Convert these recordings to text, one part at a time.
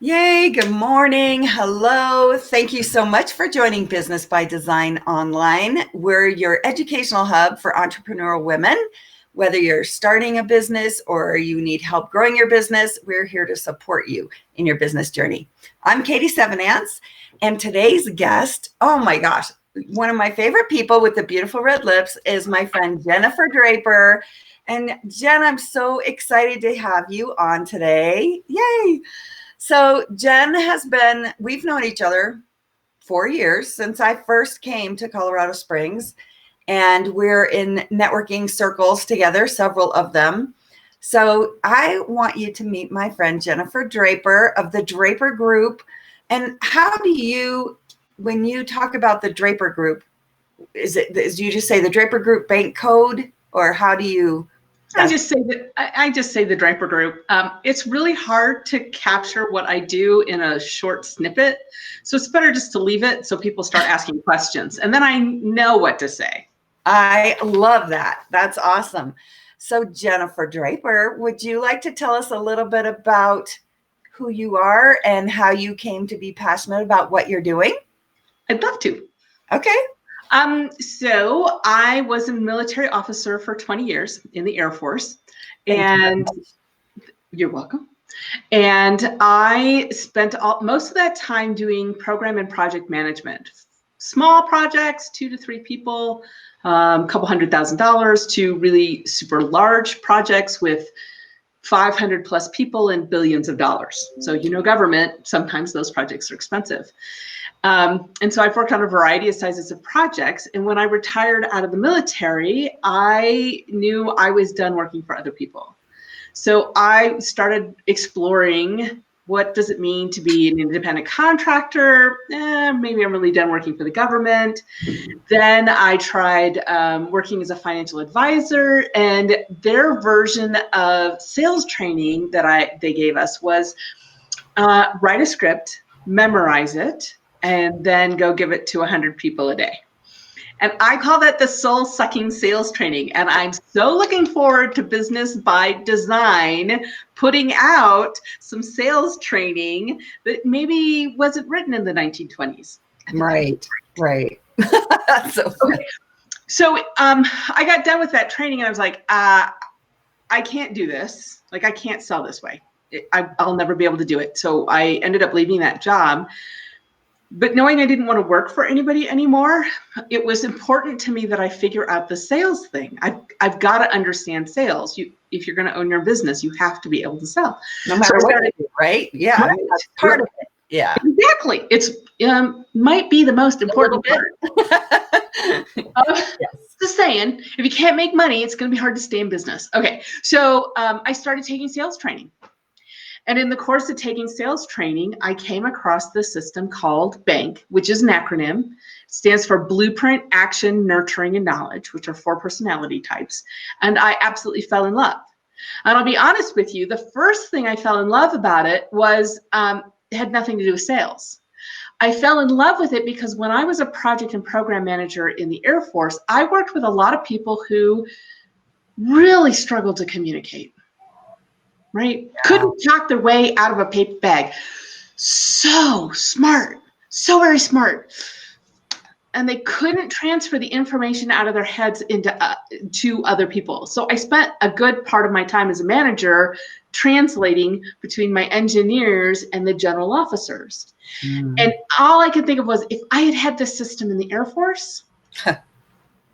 Yay, good morning. Hello. Thank you so much for joining Business by Design Online. We're your educational hub for entrepreneurial women. Whether you're starting a business or you need help growing your business, we're here to support you in your business journey. I'm Katie Sevenance, and today's guest, oh my gosh, one of my favorite people with the beautiful red lips is my friend Jennifer Draper. And Jen, I'm so excited to have you on today. Yay! So we've known each other 4 years since I first came to Colorado Springs, and we're in networking circles together, several of them. So I want you to meet my friend Jennifer Draper of the Draper Group. And when you talk about the Draper Group, do you just say the Draper Group bank code, or how do you? I just say the Draper Group. It's really hard to capture what I do in a short snippet, so it's better just to leave it so people start asking questions, and then I know what to say. I love that. That's awesome. So Jennifer Draper, would you like to tell us a little bit about who you are and how you came to be passionate about what you're doing? I'd love to. Okay. So I was a military officer for 20 years in the Air Force, and you're welcome. And I spent most of that time doing program and project management, small projects, 2 to 3 people, a couple $100,000 to really super large projects with 500 plus people and billions of dollars. So, government, sometimes those projects are expensive. And so I've worked on a variety of sizes of projects. And when I retired out of the military, I knew I was done working for other people. So I started exploring, what does it mean to be an independent contractor? Maybe I'm really done working for the government. Then I tried working as a financial advisor, and their version of sales training that they gave us was write a script, memorize it, and then go give it to 100 people a day. And I call that the soul-sucking sales training. And I'm so looking forward to Business by Design putting out some sales training that maybe wasn't written in the 1920s. Right. So I got done with that training, and I was like, I can't do this. Like, I can't sell this way. I'll never be able to do it. So I ended up leaving that job. But knowing I didn't want to work for anybody anymore, it was important to me that I figure out the sales thing. I've got to understand sales. If you're going to own your business, you have to be able to sell. No matter what you do, right? Yeah, right. That's part of it. Yeah, exactly. It's might be the most important part. Yes. Just saying, if you can't make money, it's going to be hard to stay in business. Okay, so I started taking sales training. And in the course of taking sales training, I came across this system called BANK, which is an acronym. It stands for Blueprint, Action, Nurturing, and Knowledge, which are 4 personality types. And I absolutely fell in love. And I'll be honest with you, the first thing I fell in love about it was it had nothing to do with sales. I fell in love with it because when I was a project and program manager in the Air Force, I worked with a lot of people who really struggled to communicate. Right? Yeah. Couldn't talk their way out of a paper bag. So smart, so very smart. And they couldn't transfer the information out of their heads into to other people. So I spent a good part of my time as a manager translating between my engineers and the general officers. And all I could think of was, if I had had this system in the Air Force,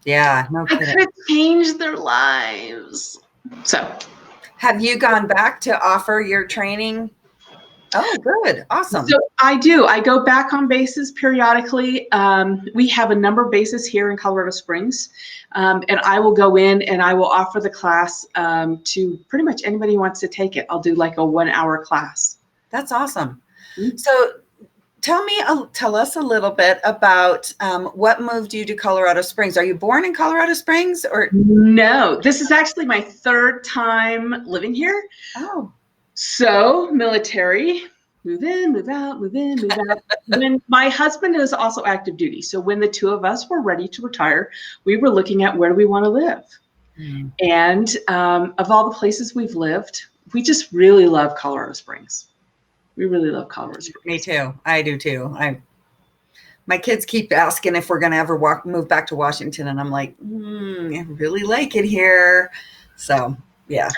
yeah, no kidding. I could have changed their lives. So. Have you gone back to offer your training? Oh, good. Awesome. So I do. I go back on bases periodically. We have a number of bases here in Colorado Springs, and I will go in and I will offer the class to pretty much anybody who wants to take it. I'll do like a 1-hour class. That's awesome. Mm-hmm. So tell us a little bit about what moved you to Colorado Springs. Are you born in Colorado Springs or? No, this is actually my 3rd time living here. Oh. So military, move in, move out, move in, move out. When my husband is also active duty. So when the 2 of us were ready to retire, we were looking at where do we want to live. And of all the places we've lived, we just really love Colorado Springs. We really love Colorado Springs. Me too. I do too. My kids keep asking if we're going to ever move back to Washington. And I'm like, I really like it here. So, yeah.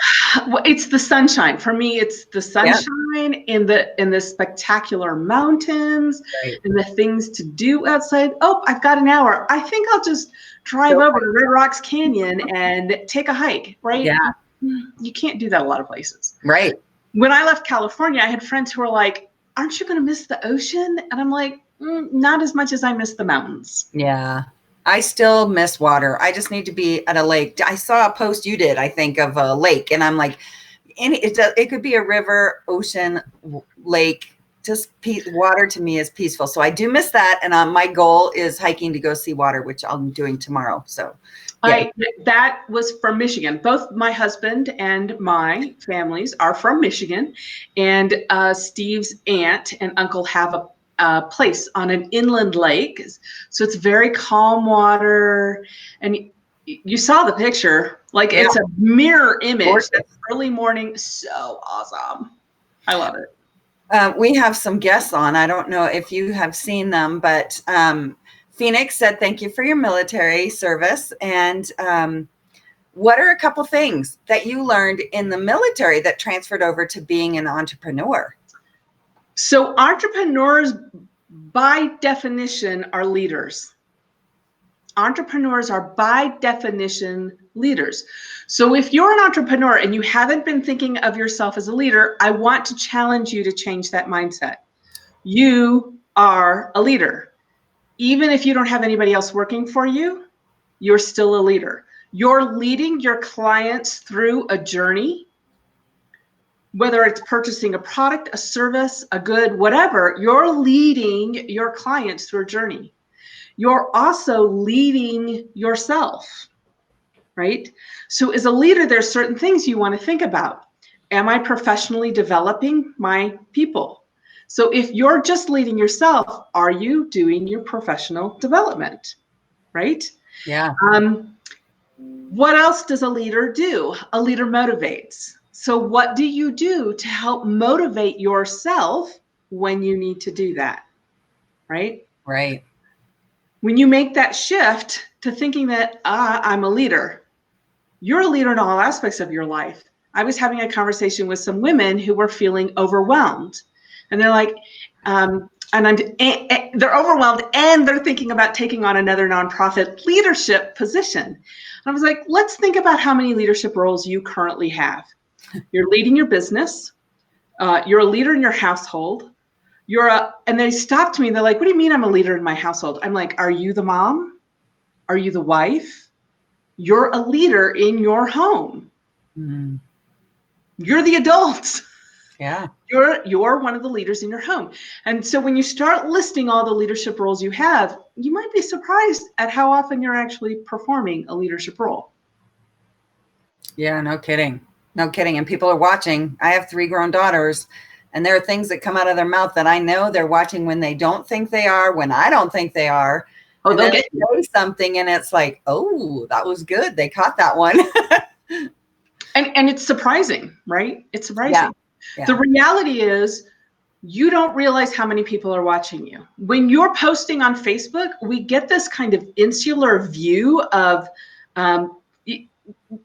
Well, it's the sunshine. For me, it's the sunshine in the spectacular mountains and the things to do outside. Oh, I've got an hour. I think I'll just drive over to Red Rocks Canyon and take a hike, right? Yeah. You can't do that a lot of places. Right. When I left California, I had friends who were like, aren't you going to miss the ocean? And I'm like, not as much as I miss the mountains. Yeah. I still miss water. I just need to be at a lake. I saw a post you did, I think, of a lake. And I'm like, it could be a river, ocean, lake. Just water to me is peaceful. So I do miss that. And my goal is hiking to go see water, which I'm doing tomorrow. So yeah. That was from Michigan. Both my husband and my families are from Michigan. And Steve's aunt and uncle have a place on an inland lake. So it's very calm water. And you saw the picture. Like it's a mirror image. That's early morning. So awesome. I love it. We have some guests on. I don't know if you have seen them, but Phoenix said, thank you for your military service. And what are a couple things that you learned in the military that transferred over to being an entrepreneur? So entrepreneurs, by definition, are leaders. Entrepreneurs are, by definition, leaders. So if you're an entrepreneur and you haven't been thinking of yourself as a leader, I want to challenge you to change that mindset. You are a leader. Even if you don't have anybody else working for you, you're still a leader. You're leading your clients through a journey, whether it's purchasing a product, a service, a good, whatever. You're leading your clients through a journey. You're also leading yourself, right? So as a leader, there's certain things you want to think about. Am I professionally developing my people? So if you're just leading yourself, are you doing your professional development, right? Yeah. What else does a leader do? A leader motivates. So what do you do to help motivate yourself when you need to do that, right? Right. When you make that shift to thinking that I'm a leader, you're a leader in all aspects of your life. I was having a conversation with some women who were feeling overwhelmed. And they're like, they're overwhelmed and they're thinking about taking on another nonprofit leadership position. And I was like, let's think about how many leadership roles you currently have. You're leading your business. You're a leader in your household. And they stopped me. They're like, what do you mean I'm a leader in my household? I'm like, are you the mom? Are you the wife? You're a leader in your home. Mm-hmm. You're the adults. Yeah. You're one of the leaders in your home. And so when you start listing all the leadership roles you have, you might be surprised at how often you're actually performing a leadership role. Yeah, no kidding. No kidding. And people are watching. I have 3 grown daughters, and there are things that come out of their mouth that I know they're watching when they don't think they are, when I don't think they are. Oh, they'll get say something and it's like, oh, that was good. They caught that one. And it's surprising, right? It's surprising. Yeah. Yeah. The reality is you don't realize how many people are watching you. When you're posting on Facebook, we get this kind of insular view of,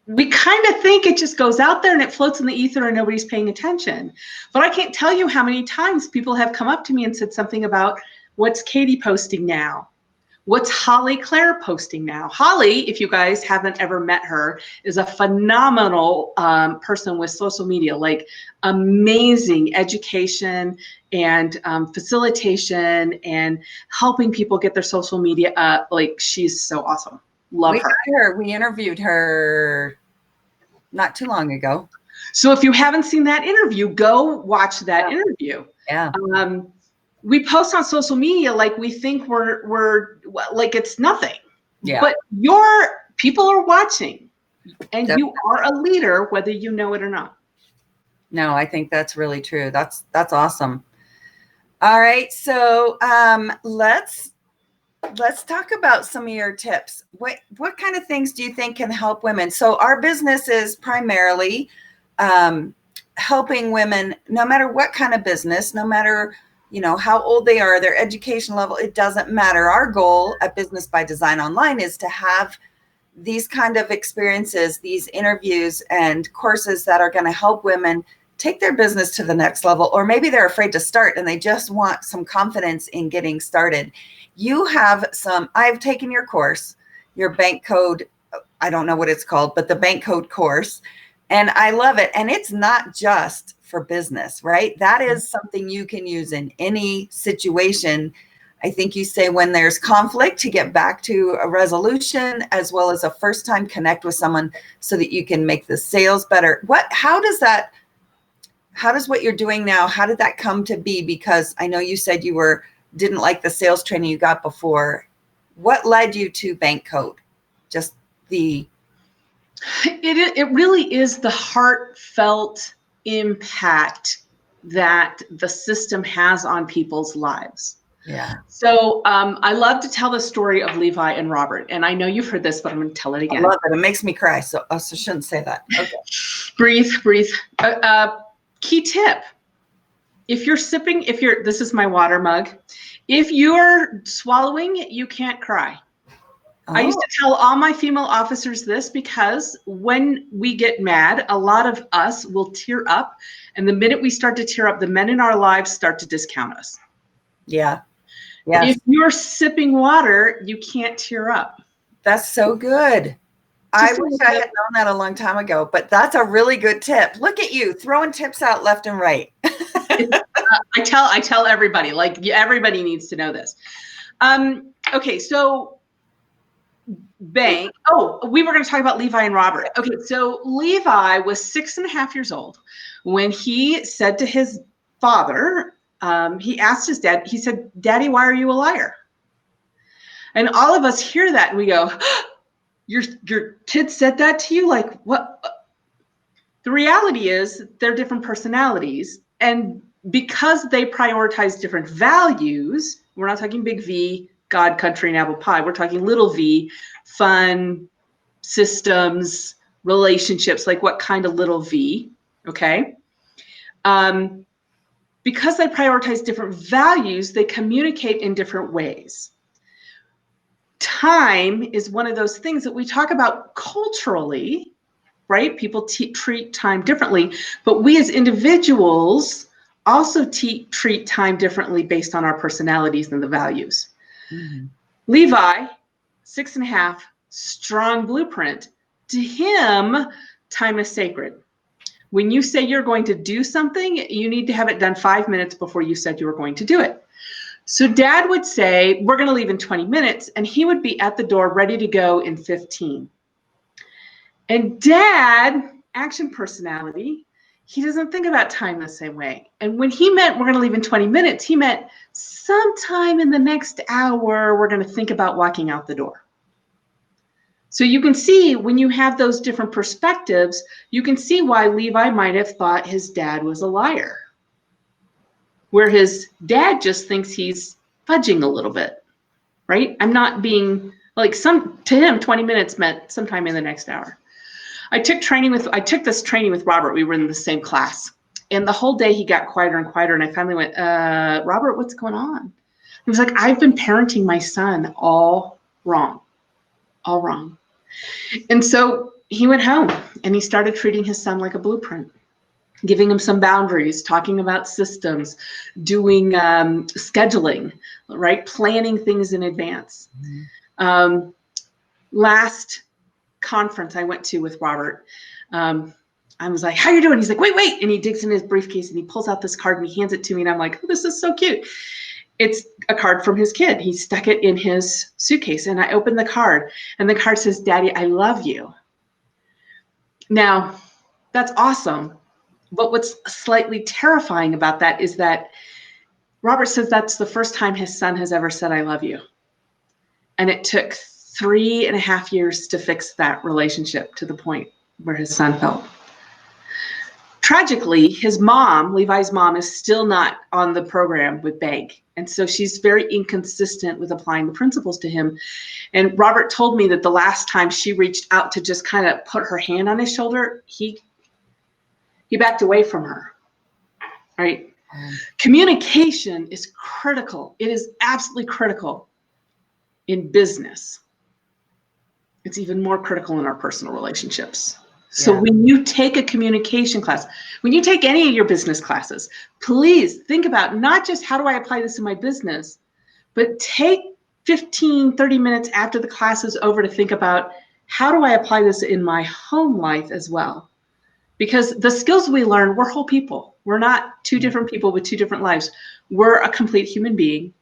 we kind of think it just goes out there and it floats in the ether and nobody's paying attention. But I can't tell you how many times people have come up to me and said something about, what's Katie posting now? What's Holly Claire posting now? Holly, if you guys haven't ever met her, is a phenomenal person with social media, like amazing education and facilitation and helping people get their social media up. Like, she's so awesome. Love her. We interviewed her not too long ago. So if you haven't seen that interview, go watch that interview. Yeah. We post on social media like we think we're like it's nothing. Yeah. But people are watching, and Definitely. You are a leader whether you know it or not. No, I think that's really true. That's awesome. All right, so let's talk about some of your tips. What kind of things do you think can help women? So our business is primarily helping women, no matter what kind of business, no matter, how old they are, their education level, it doesn't matter. Our goal at Business by Design Online is to have these kind of experiences, these interviews and courses that are going to help women take their business to the next level, or maybe they're afraid to start and they just want some confidence in getting started. You have I've taken your course, your bank code, I don't know what it's called, but the bank code course, and I love it. And it's not just for business, right? That is something you can use in any situation. I think you say when there's conflict to get back to a resolution, as well as a first time connect with someone so that you can make the sales better. How does what you're doing now, how did that come to be? Because I know you said you didn't like the sales training you got before. What led you to bank code? Just it really is the heartfelt impact that the system has on people's lives. Yeah. So I love to tell the story of Levi and Robert, and I know you've heard this, but I'm going to tell it again. I love it. It makes me cry, so I shouldn't say that. Okay. Breathe. Key tip: this is my water mug. If you're swallowing, you can't cry. Oh. I used to tell all my female officers this because when we get mad, a lot of us will tear up. And the minute we start to tear up, the men in our lives start to discount us. Yeah. Yes. If you're sipping water, you can't tear up. That's so good. I wish I had known that a long time ago, but that's a really good tip. Look at you throwing tips out left and right. I tell everybody, everybody needs to know this. Okay, so bank. Oh, we were going to talk about Levi and Robert. Okay, so Levi was 6.5 years old when he said to his father, he asked his dad, he said, "Daddy, why are you a liar?" And all of us hear that and we go, your kid said that to you? Like, what? The reality is they're different personalities. And because they prioritize different values, we're not talking big V, God, country, and apple pie. We're talking little v, fun, systems, relationships, like what kind of little v, okay? Because they prioritize different values, they communicate in different ways. Time is one of those things that we talk about culturally, right? People treat time differently, but we as individuals also treat time differently based on our personalities and the values. Mm-hmm. Levi, 6.5, strong blueprint. To him, time is sacred. When you say you're going to do something, you need to have it done 5 minutes before you said you were going to do it. So Dad would say, we're going to leave in 20 minutes, and he would be at the door ready to go in 15. And Dad, action personality, he doesn't think about time the same way. And when he meant we're going to leave in 20 minutes, he meant sometime in the next hour, we're going to think about walking out the door. So you can see when you have those different perspectives, you can see why Levi might have thought his dad was a liar, where his dad just thinks he's fudging a little bit, right? I'm not being like to him, 20 minutes meant sometime in the next hour. I took this training with Robert. We were in the same class, and the whole day he got quieter and quieter. And I finally went, Robert, what's going on? He was like, I've been parenting my son all wrong. And so he went home and he started treating his son like a blueprint, giving him some boundaries, talking about systems, doing scheduling, right? Planning things in advance. Mm-hmm. Last conference I went to with Robert, I was like, how you doing? He's like, wait. And he digs in his briefcase and he pulls out this card and he hands it to me. And I'm like, oh, this is so cute. It's a card from his kid. He stuck it in his suitcase, and I opened the card, and the card says, "Daddy, I love you." Now, that's awesome. But what's slightly terrifying about that is that Robert says that's the first time his son has ever said, "I love you." And it took 3.5 years to fix that relationship to the point where his son felt. Tragically, his mom, Levi's mom, is still not on the program with bank. And so she's very inconsistent with applying the principles to him. And Robert told me that the last time she reached out to just kind of put her hand on his shoulder, he He backed away from her, right? Mm. Communication is critical. It is absolutely critical in business. It's even more critical in our personal relationships. So Yeah. when you take a communication class, when you take any of your business classes, please think about not just how do I apply this in my business, but take 15, 30 minutes after the class is over to think about how do I apply this in my home life as well? Because the skills we learn, we're whole people. We're not two different people with two different lives. We're a complete human being,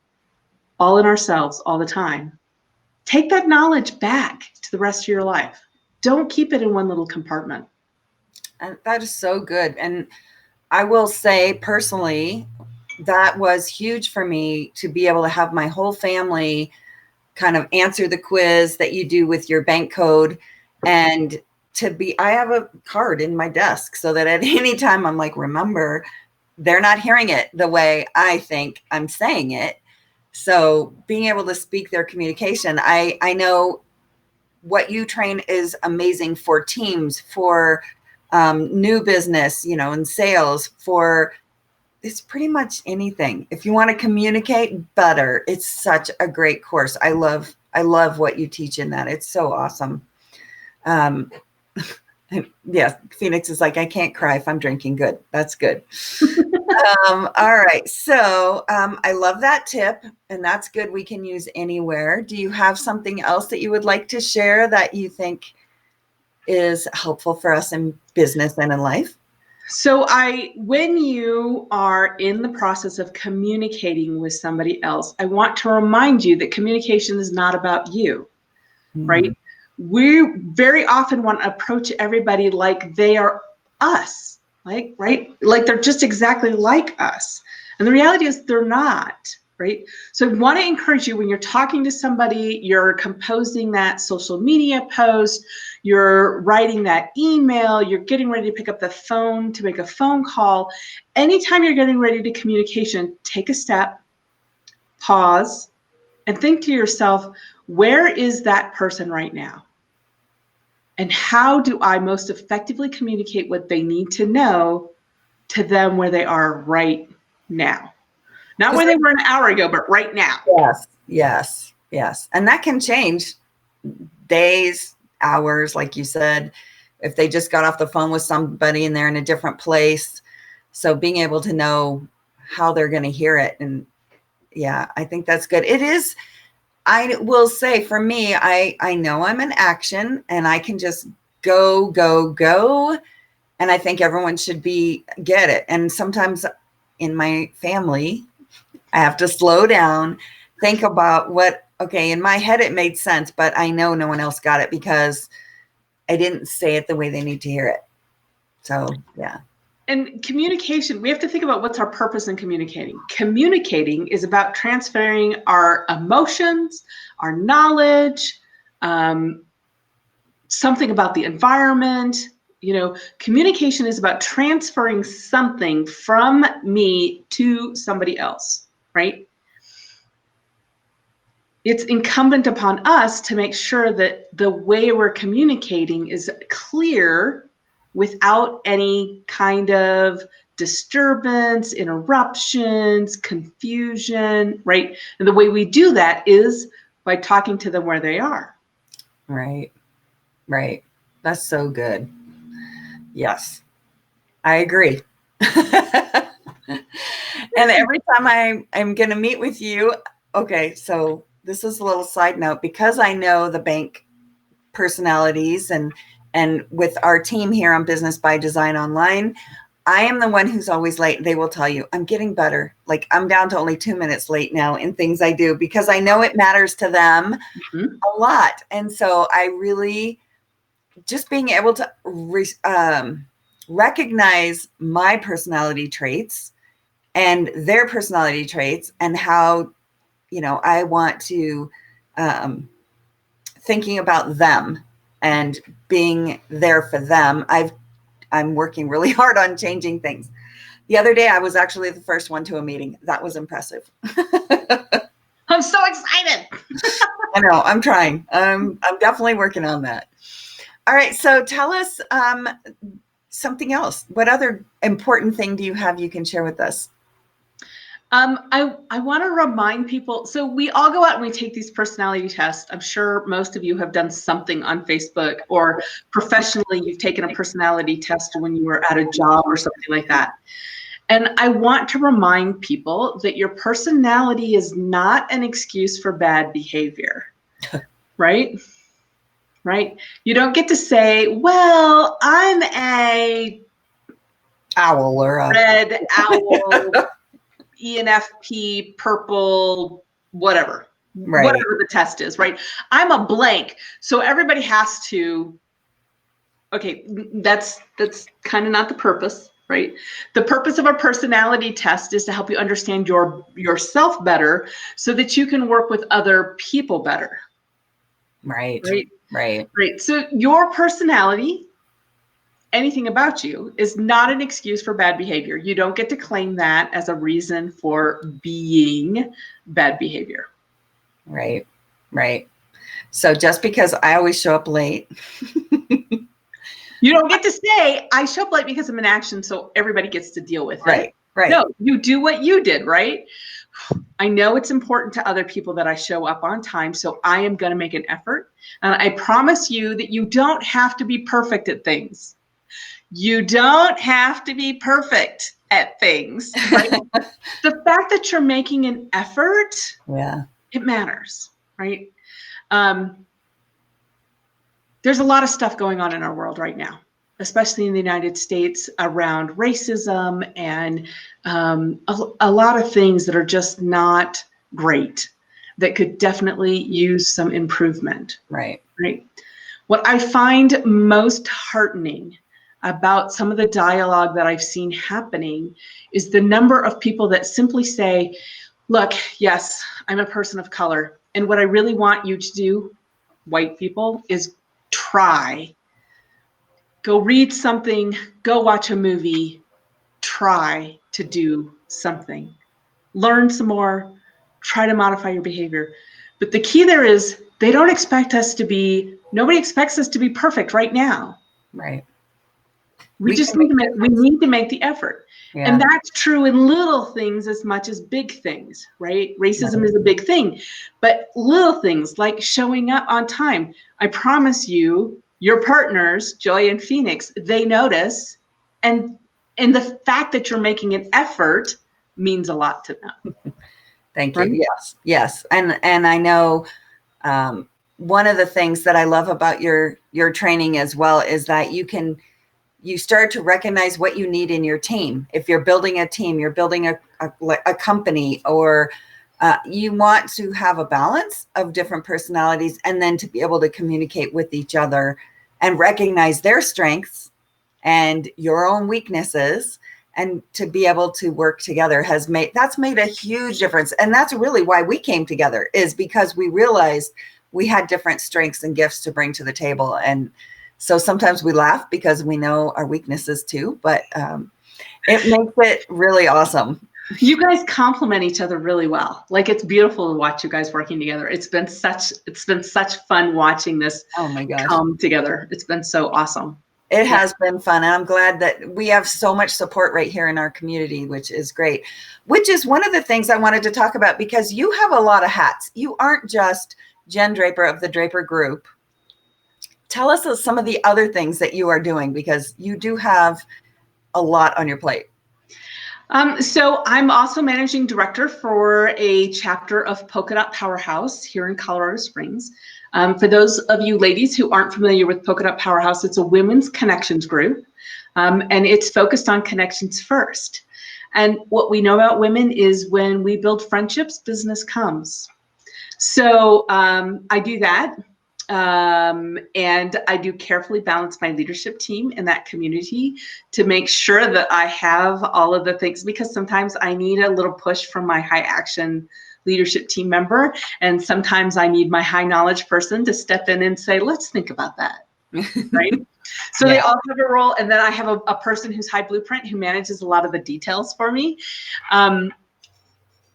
all in ourselves all the time. Take that knowledge back to the rest of your life. Don't keep it in one little compartment. And that is so good. And I will say personally, that was huge for me to be able to have my whole family kind of answer the quiz that you do with your bank code, and I have a card in my desk so that at any time I'm like, remember, they're not hearing it the way I think I'm saying it. So being able to speak their communication, I know what you train is amazing for teams, for new business, and sales, for it's pretty much anything. If you want to communicate better, it's such a great course. I love what you teach in that. It's so awesome. Yeah, Phoenix is like, I can't cry if I'm drinking. Good. That's good. All right. So I love that tip, and that's good. We can use anywhere. Do you have something else that you would like to share that you think is helpful for us in business and in life? So when you are in the process of communicating with somebody else, I want to remind you that communication is not about you, right? We very often want to approach everybody like they are us, right? Like they're just exactly like us. And the reality is they're not, right? So I want to encourage you, when you're talking to somebody, you're composing that social media post, you're writing that email, you're getting ready to pick up the phone to make a phone call. Anytime you're getting ready to communication, take a step, pause, and think to yourself, where is that person right now? And how do I most effectively communicate what they need to know to them where they are right now? Not where they were an hour ago, but right now. Yes. And that can change days, hours, like you said, if they just got off the phone with somebody and they're in a different place. So being able to know how they're going to hear it. And yeah, I think that's good. It is. I will say for me, I know I'm in action and I can just go. And I think everyone should get it. And sometimes in my family, I have to slow down, think about okay, in my head, it made sense, but I know no one else got it because I didn't say it the way they need to hear it. So, yeah. And communication, we have to think about what's our purpose in communicating. Communicating is about transferring our emotions, our knowledge, something about the environment. Communication is about transferring something from me to somebody else, right? It's incumbent upon us to make sure that the way we're communicating is clear without any kind of disturbance, interruptions, confusion, right? And the way we do that is by talking to them where they are. Right. That's so good. Yes, I agree. And every time I'm going to meet with you, okay, so this is a little side note, because I know the bank personalities and with our team here on Business by Design Online, I am the one who's always late. They will tell you I'm getting better. Like I'm down to only 2 minutes late now in things I do because I know it matters to them a lot. And so I really just being able to recognize my personality traits and their personality traits and how, I want to thinking about them and being there for them. I'm working really hard on changing things. The other day, I was actually the first one to a meeting. That was impressive. I'm so excited. I know. I'm trying. I'm definitely working on that. All right. So tell us something else. What other important thing do you have you can share with us? I want to remind people, so we all go out and we take these personality tests. I'm sure most of you have done something on Facebook, or professionally you've taken a personality test when you were at a job or something like that. And I want to remind people that your personality is not an excuse for bad behavior, right? Right? You don't get to say, well, I'm a Owl or a red owl, ENFP, purple, whatever, right. whatever the test is, right? I'm a blank. So everybody has to, okay, that's kind of not the purpose, right? The purpose of a personality test is to help you understand yourself better so that you can work with other people better. Right. Right. Right. Right. So your personality, anything about you, is not an excuse for bad behavior. You don't get to claim that as a reason for being bad behavior. Right. Right. So just because I always show up late. You don't get to say, I show up late because I'm in action, so everybody gets to deal with Right. it. Right. No, you do what you did, right? I know it's important to other people that I show up on time, so I am going to make an effort. And I promise you that you don't have to be perfect at things. You don't have to be perfect at things, right? The fact that you're making an effort, Yeah, it matters, right? There's a lot of stuff going on in our world right now, especially in the United States, around racism and a lot of things that are just not great, that could definitely use some improvement. right. Right. What I find most heartening about some of the dialogue that I've seen happening is the number of people that simply say, look, yes, I'm a person of color, and what I really want you to do, white people, is try. Go read something, go watch a movie, try to do something. Learn some more, try to modify your behavior. But the key there is they don't expect us to be, nobody expects us to be perfect right now. Right. We just need to make the effort. Yeah. And that's true in little things as much as big things, right? Racism is a big thing, but little things like showing up on time. I promise you, your partners, Joy and Phoenix, they notice, and the fact that you're making an effort means a lot to them. Thank you. Right? Yes. Yes. And I know one of the things that I love about your training as well is that you start to recognize what you need in your team. If you're building a team, you're building a company, or you want to have a balance of different personalities, and then to be able to communicate with each other and recognize their strengths and your own weaknesses, and to be able to work together that's made a huge difference. And that's really why we came together, is because we realized we had different strengths and gifts to bring to the table. And so sometimes we laugh because we know our weaknesses too, but it makes it really awesome. You guys complement each other really well. Like, it's beautiful to watch you guys working together. It's been such fun watching this come together. It's been so awesome. It has been fun. And I'm glad that we have so much support right here in our community, which is great, which is one of the things I wanted to talk about, because you have a lot of hats. You aren't just Jen Draper of the Draper Group. Tell us some of the other things that you are doing, because you do have a lot on your plate. So I'm also managing director for a chapter of Polkadot Powerhouse here in Colorado Springs. For those of you ladies who aren't familiar with Polkadot Powerhouse, it's a women's connections group, and it's focused on connections first. And what we know about women is when we build friendships, business comes. So I do that. And I do carefully balance my leadership team in that community to make sure that I have all of the things, because sometimes I need a little push from my high action leadership team member, and sometimes I need my high knowledge person to step in and say, let's think about that. Right? So they all have a role, and then I have a person who's high blueprint who manages a lot of the details for me.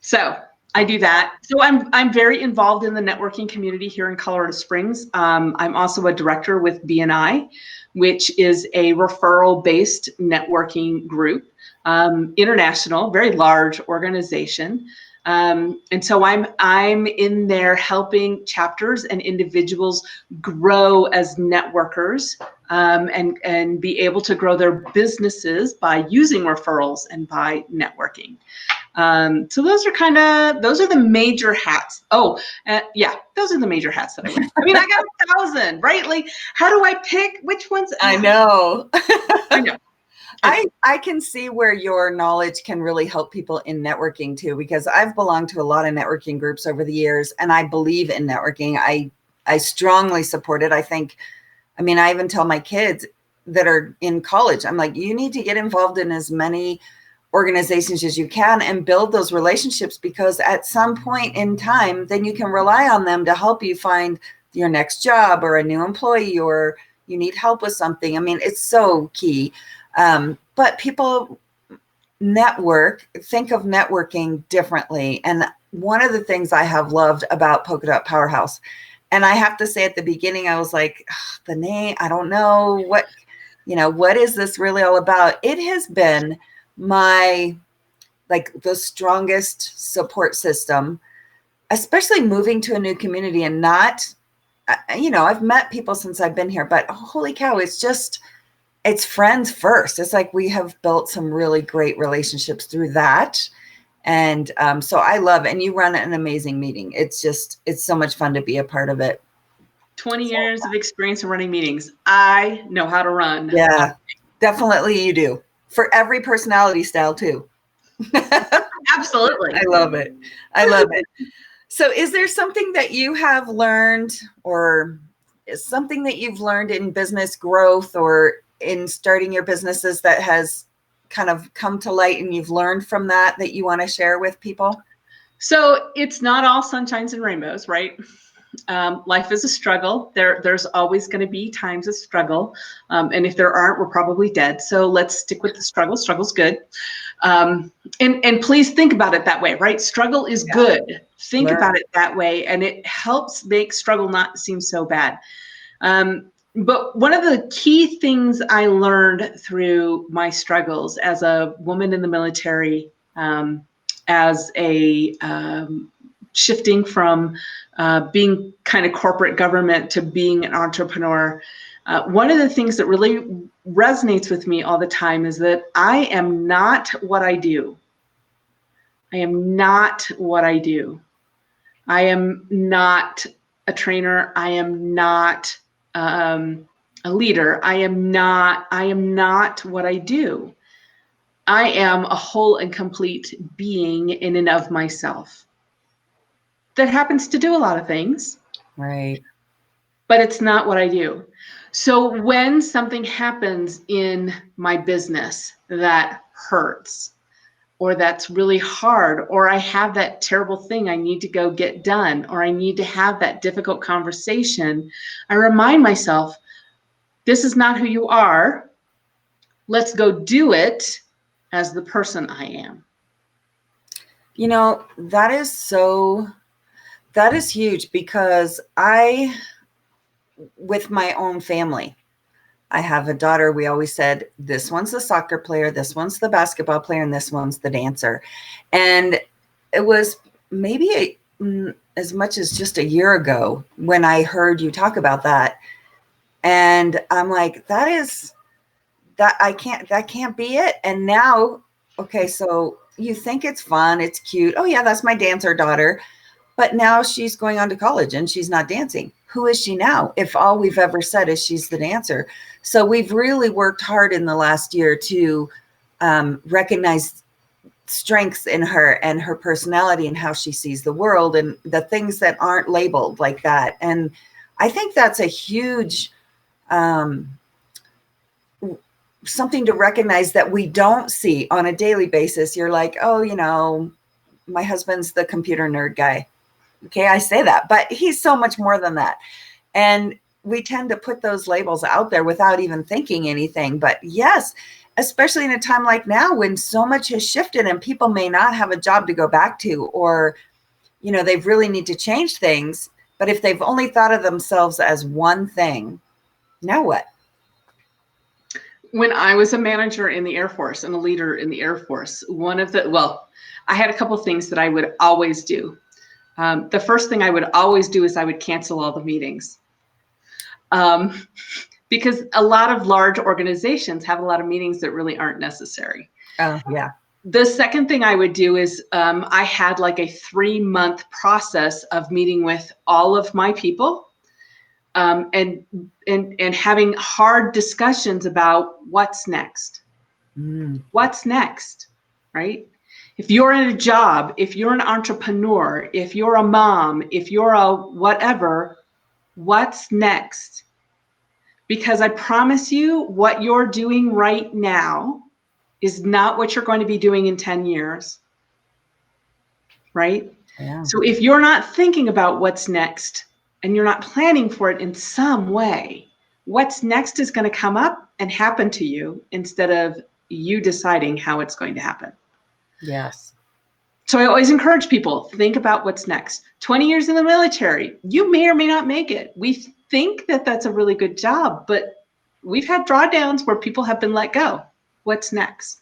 So I do that. So I'm very involved in the networking community here in Colorado Springs. I'm also a director with BNI, which is a referral-based networking group, international, very large organization. And so I'm in there helping chapters and individuals grow as networkers, and be able to grow their businesses by using referrals and by networking. So those are the major hats. Oh, yeah, those are the major hats that I wear. I mean, I got 1,000, right? Like, how do I pick which ones? I know. I know. I can see where your knowledge can really help people in networking too, because I've belonged to a lot of networking groups over the years, and I believe in networking. I strongly support it. I mean, I even tell my kids that are in college, I'm like, you need to get involved in as many organizations as you can and build those relationships, because at some point in time, then you can rely on them to help you find your next job or a new employee, or you need help with something. I mean, it's so key. But people think of networking differently. And one of the things I have loved about Polkadot Powerhouse, and I have to say at the beginning, I was like, the name, I don't know what is this really all about? It has been the strongest support system, especially moving to a new community and not, I've met people since I've been here, but holy cow, it's friends first. It's like we have built some really great relationships through that. And so I love it. And you run an amazing meeting. It's so much fun to be a part of it. 20 years of experience in running meetings. I know how to run. Yeah, definitely you do. For every personality style too. Absolutely. I love it. I love it. So is there something that you have learned, or is something that you've learned in business growth or in starting your businesses that has kind of come to light and you've learned from that you want to share with people? So it's not all sunshines and rainbows, right? Life is a struggle. There's always going to be times of struggle. And if there aren't, we're probably dead. So let's stick with the struggle. Struggle's good. And please think about it that way, right? Struggle is good. Think about it that way. And it helps make struggle not seem so bad. But one of the key things I learned through my struggles as a woman in the military, as a shifting from being kind of corporate government to being an entrepreneur, one of the things that really resonates with me all the time is that I am not what I do. I am not what I do. I am not a trainer. I am not a leader. I am not what I do. I am a whole and complete being in and of myself that happens to do a lot of things. Right. But it's not what I do. So when something happens in my business that hurts, or that's really hard, or I have that terrible thing I need to go get done, or I need to have that difficult conversation, I remind myself, this is not who you are. Let's go do it as the person I am. That is huge, because with my own family, I have a daughter. We always said, this one's the soccer player, this one's the basketball player, and this one's the dancer. And it was maybe as much as just a year ago when I heard you talk about that. And I'm like, that can't be it. And now, okay, so you think it's fun, it's cute. Oh yeah, that's my dancer daughter. But now she's going on to college and she's not dancing. Who is she now? If all we've ever said is she's the dancer. So we've really worked hard in the last year to recognize strengths in her and her personality and how she sees the world and the things that aren't labeled like that. And I think that's a huge something to recognize that we don't see on a daily basis. You're like, oh, my husband's the computer nerd guy. Okay, I say that, but he's so much more than that. And we tend to put those labels out there without even thinking anything. But yes, especially in a time like now when so much has shifted and people may not have a job to go back to, or they really need to change things. But if they've only thought of themselves as one thing, now what? When I was a manager in the Air Force and a leader in the Air Force, I had a couple of things that I would always do. The first thing I would always do is I would cancel all the meetings. Because a lot of large organizations have a lot of meetings that really aren't necessary. Oh, yeah. The second thing I would do is I had like a 3-month process of meeting with all of my people and having hard discussions about what's next. What's next, right? If you're in a job, if you're an entrepreneur, if you're a mom, if you're a whatever, what's next? Because I promise you, what you're doing right now is not what you're going to be doing in 10 years, right? Yeah. So if you're not thinking about what's next and you're not planning for it in some way, what's next is going to come up and happen to you instead of you deciding how it's going to happen. Yes. So I always encourage people, think about what's next. 20 years in the military, you may or may not make it. We think that that's a really good job, but we've had drawdowns where people have been let go. What's next?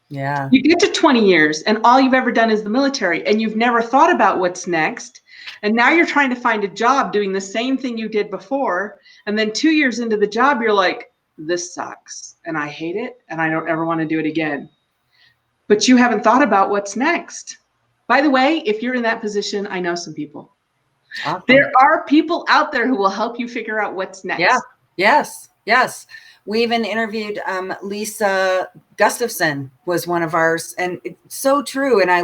Yeah. You get to 20 years and all you've ever done is the military and you've never thought about what's next. And now you're trying to find a job doing the same thing you did before. And then 2 years into the job, you're like, this sucks and I hate it and I don't ever want to do it again. But you haven't thought about what's next. By the way, if you're in that position, I know some people. Awesome. There are people out there who will help you figure out what's next. Yeah. Yes. Yes. We even interviewed Lisa Gustafson was one of ours, and it's so true. And I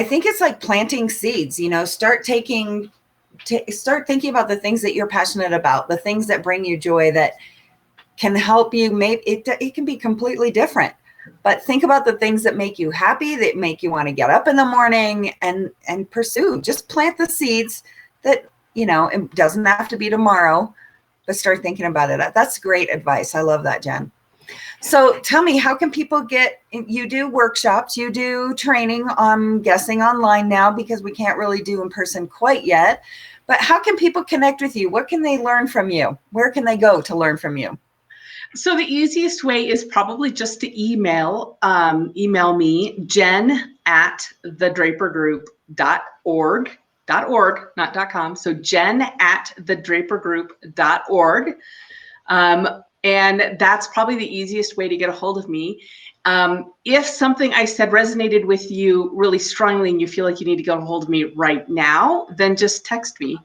think it's like planting seeds, start thinking about the things that you're passionate about, the things that bring you joy, that can help you. Maybe it can be completely different, but think about the things that make you happy, that make you want to get up in the morning and pursue. Just plant the seeds that, it doesn't have to be tomorrow, but start thinking about it. That's great advice. I love that, Jen. So tell me, how can people you do workshops, you do training, I'm guessing online now because we can't really do in person quite yet, but how can people connect with you? What can they learn from you? Where can they go to learn from you? So the easiest way is probably just to email me, jen@thedrapergroup.org. .org, not .com. So jen@thedrapergroup.org. And that's probably the easiest way to get a hold of me. If something I said resonated with you really strongly and you feel like you need to get a hold of me right now, then just text me,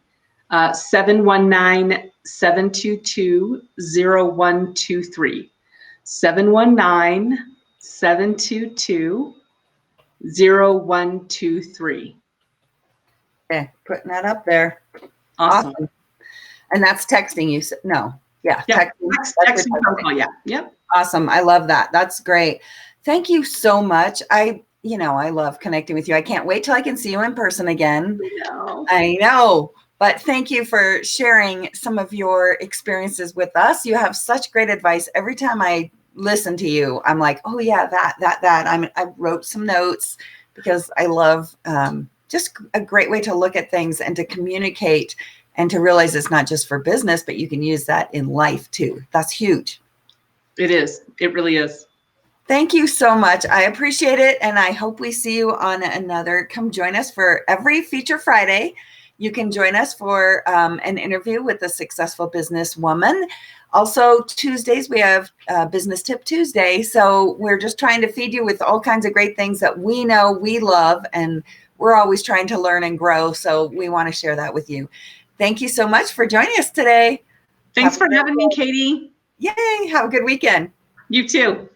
719-722-0123. 719-722-0123. Okay, putting that up there. Awesome. And that's texting you. No. Yeah. Texting phone call. Yeah. Yep. Awesome. I love that. That's great. Thank you so much. I love connecting with you. I can't wait till I can see you in person again. I know. But thank you for sharing some of your experiences with us. You have such great advice. Every time I listen to you, I'm like, oh yeah, that. I wrote some notes because I love just a great way to look at things and to communicate and to realize it's not just for business, but you can use that in life too. That's huge. It is. It really is. Thank you so much. I appreciate it. And I hope we see you on another. Come join us for every Feature Friday. You can join us for an interview with a successful businesswoman. Also, Tuesdays, we have Business Tip Tuesday. So we're just trying to feed you with all kinds of great things that we know we love. And we're always trying to learn and grow. So we want to share that with you. Thank you so much for joining us today. Thanks for having me, Katie. Yay. Have a good weekend. You too.